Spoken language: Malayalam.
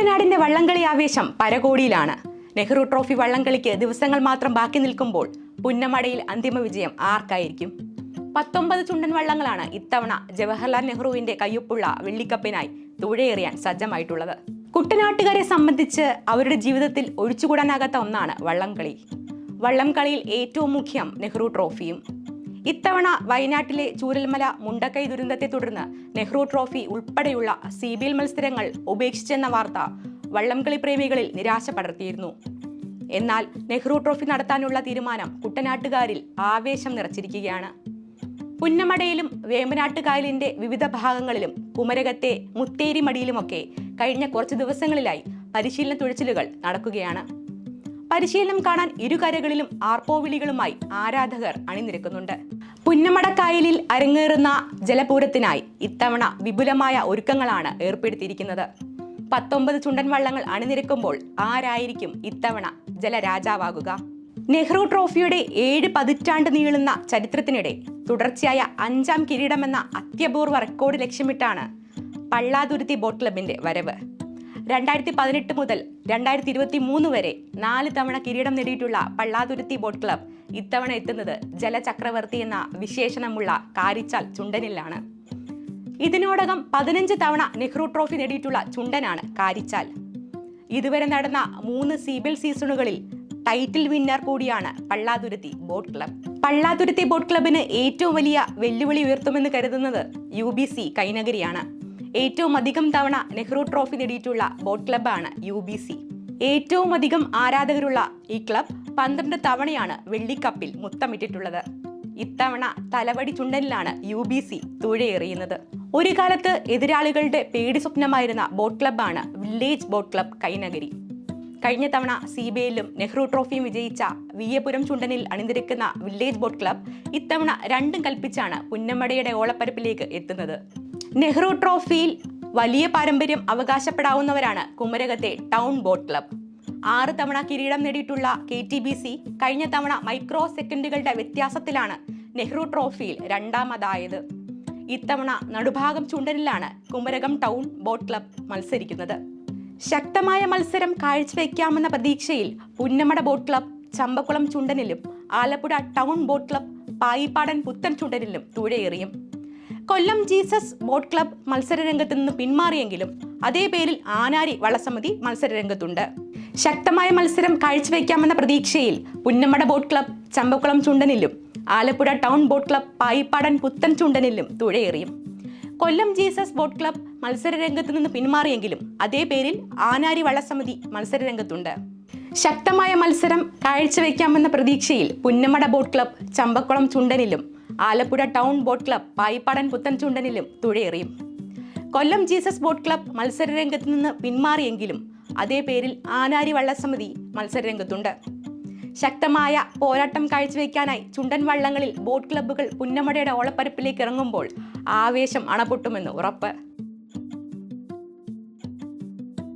കുട്ടനാടിന്റെ വള്ളംകളി ആവേശം പരകോടിയിലാണ്. നെഹ്റു ട്രോഫി വള്ളംകളിക്ക് ദിവസങ്ങൾ മാത്രം ബാക്കി നിൽക്കുമ്പോൾ പുന്നമടയിൽ അന്തിമ വിജയം ആർക്കായിരിക്കും? 19 ചുണ്ടൻ വള്ളങ്ങളാണ് ഇത്തവണ ജവഹർലാൽ നെഹ്റുവിന്റെ കയ്യൊപ്പുള്ള വെള്ളിക്കപ്പിനായി തുഴയേറിയാൻ സജ്ജമായിട്ടുള്ളത്. കുട്ടനാട്ടുകാരെ സംബന്ധിച്ച് അവരുടെ ജീവിതത്തിൽ ഒഴിച്ചുകൂടാനാകാത്ത ഒന്നാണ് വള്ളംകളി. വള്ളംകളിയിൽ ഏറ്റവും മുഖ്യം നെഹ്റു ട്രോഫിയും. ഇത്തവണ വയനാട്ടിലെ ചൂരൽമല മുണ്ടക്കൈ ദുരന്തത്തെ തുടർന്ന് നെഹ്റു ട്രോഫി ഉൾപ്പെടെയുള്ള CBL മത്സരങ്ങൾ ഉപേക്ഷിച്ചെന്ന വാർത്ത വള്ളംകളി പ്രേമികളിൽ നിരാശ പടർത്തിയിരുന്നു. എന്നാൽ നെഹ്റു ട്രോഫി നടത്താനുള്ള തീരുമാനം കുട്ടനാട്ടുകാരിൽ ആവേശം നിറച്ചിരിക്കുകയാണ്. പുന്നമടയിലും വേമ്പനാട്ടുകായലിന്റെ വിവിധ ഭാഗങ്ങളിലും കുമരകത്തെ മുത്തേരിമടിയിലുമൊക്കെ കഴിഞ്ഞ കുറച്ച് ദിവസങ്ങളിലായി പരിശീലന തുഴച്ചിലുകൾ നടക്കുകയാണ്. പരിശീലനം കാണാൻ ഇരുകരകളിലും ആർപ്പോവിളികളുമായി ആരാധകർ അണിനിരക്കുന്നുണ്ട്. പുന്നമടക്കായലിൽ അരങ്ങേറുന്ന ജലപൂരത്തിനായി ഇത്തവണ വിപുലമായ ഒരുക്കങ്ങളാണ് ഏർപ്പെടുത്തിയിരിക്കുന്നത്. 19 ചുണ്ടൻ വള്ളങ്ങൾ അണിനിരക്കുമ്പോൾ ആരായിരിക്കും ഇത്തവണ ജലരാജാവാകുക? നെഹ്റു ട്രോഫിയുടെ 7 പതിറ്റാണ്ട് നീളുന്ന ചരിത്രത്തിനിടെ തുടർച്ചയായ 5ാം കിരീടമെന്ന അത്യപൂർവ റെക്കോർഡ് ലക്ഷ്യമിട്ടാണ് പള്ളാതുരുത്തി ബോട്ട് ക്ലബിന്റെ വരവ്. 2018 മുതൽ 2023 വരെ 4 തവണ കിരീടം നേടിയിട്ടുള്ള പള്ളാതുരുത്തി ബോട്ട് ക്ലബ് ഇത്തവണ എത്തുന്നത് ജലചക്രവർത്തി എന്ന വിശേഷണമുള്ള കാരിച്ചാൽ ചുണ്ടനിലാണ്. ഇതിനോടകം 15 തവണ നെഹ്റു ട്രോഫി നേടിയിട്ടുള്ള ചുണ്ടനാണ് കാരിച്ചാൽ. ഇതുവരെ നടന്ന 3 CBL സീസണുകളിൽ ടൈറ്റിൽ വിന്നർ കൂടിയാണ് Pallathuruthy boat club. Pallathuruthy boat ക്ലബിന് ഏറ്റവും വലിയ വെല്ലുവിളി ഉയർത്തുമെന്ന് കരുതുന്നത് UBC കൈനഗരിയാണ്. ഏറ്റവും അധികം തവണ നെഹ്റു ട്രോഫി നേടിയിട്ടുള്ള ബോട്ട് ക്ലബ്ബാണ് UBC. ഏറ്റവും അധികം ആരാധകരുള്ള ഈ ക്ലബ് 12 തവണയാണ് വെള്ളിക്കപ്പിൽ മുത്തമിട്ടിട്ടുള്ളത്. ഇത്തവണ തലവടി ചുണ്ടനിലാണ് UBC തുഴയെറിയുന്നത്. ഒരു കാലത്ത് എതിരാളികളുടെ പേടി സ്വപ്നമായിരുന്ന ബോട്ട് ക്ലബ്ബാണ് വില്ലേജ് ബോട്ട് ക്ലബ് കൈനഗരി. കഴിഞ്ഞ തവണ CBLലും നെഹ്റു ട്രോഫിയും വിജയിച്ച വിയ്യപുരം ചുണ്ടനിൽ അണിനിരക്കുന്ന വില്ലേജ് ബോട്ട് ക്ലബ് ഇത്തവണ രണ്ടും കൽപ്പിച്ചാണ് പുന്നമടയുടെ ഓളപ്പരപ്പിലേക്ക് എത്തുന്നത്. നെഹ്റു ട്രോഫിയിൽ വലിയ പാരമ്പര്യം അവകാശപ്പെടാവുന്നവരാണ് കുമരകത്തെ ടൗൺ ബോട്ട് ക്ലബ്. 6 തവണ കിരീടം നേടിയിട്ടുള്ള KTBC കഴിഞ്ഞ തവണ മൈക്രോ സെക്കൻഡുകളുടെ വ്യത്യാസത്തിലാണ് നെഹ്റു ട്രോഫിയിൽ രണ്ടാമതായത്. ഇത്തവണ നടുഭാഗം ചുണ്ടനിലാണ് കുമരകം ടൗൺ ബോട്ട് ക്ലബ് മത്സരിക്കുന്നത്. ശക്തമായ മത്സരം കാഴ്ചവെക്കാമെന്ന പ്രതീക്ഷയിൽ പുന്നമട ബോട്ട് ക്ലബ് ചമ്പക്കുളം ചുണ്ടനിലും Alappuzha town boat club Payippadan Puthan ചുണ്ടനിലും തുഴയെറിയും. കൊല്ലം ജീസസ് ബോട്ട് ക്ലബ് മത്സരരംഗത്ത് നിന്ന് പിന്മാറിയെങ്കിലും അതേ പേരിൽ ആനാരി വള്ളസമിതി മത്സരരംഗത്തുണ്ട്. ശക്തമായ മത്സരം കാഴ്ചവെക്കാമെന്ന പ്രതീക്ഷയിൽ പുന്നമട ബോട്ട് ക്ലബ് ചമ്പക്കുളം ചുണ്ടനിലും Alappuzha town boat club Payippadan Puthan ചുണ്ടനിലും തുഴയെറിയും. കൊല്ലം ജീസസ് ബോട്ട് ക്ലബ് മത്സരരംഗത്ത് നിന്ന് പിന്മാറിയെങ്കിലും അതേ പേരിൽ ആനാരി വള്ളസമിതി മത്സരരംഗത്തുണ്ട്. ശക്തമായ മത്സരം കാഴ്ചവെക്കാമെന്ന പ്രതീക്ഷയിൽ പുന്നമട ബോട്ട് ക്ലബ് ചമ്പക്കുളം ചുണ്ടനിലും Alappuzha town boat club Payippadan Puthan ചുണ്ടനിലും തുഴയെറിയും. കൊല്ലം ജീസസ് ബോട്ട് ക്ലബ് മത്സരരംഗത്ത് നിന്ന് പിന്മാറിയെങ്കിലും അതേ പേരിൽ ആനാരി വള്ളസമിതി മത്സരരംഗത്തുണ്ട്. ശക്തമായ പോരാട്ടം കാഴ്ചവെക്കാനായി ചുണ്ടൻ വള്ളങ്ങളിൽ ബോട്ട് ക്ലബ്ബുകൾ പുന്നമടയുടെ ഓളപ്പരപ്പിലേക്ക് ഇറങ്ങുമ്പോൾ ആവേശം അണപൊട്ടുമെന്ന് ഉറപ്പ്.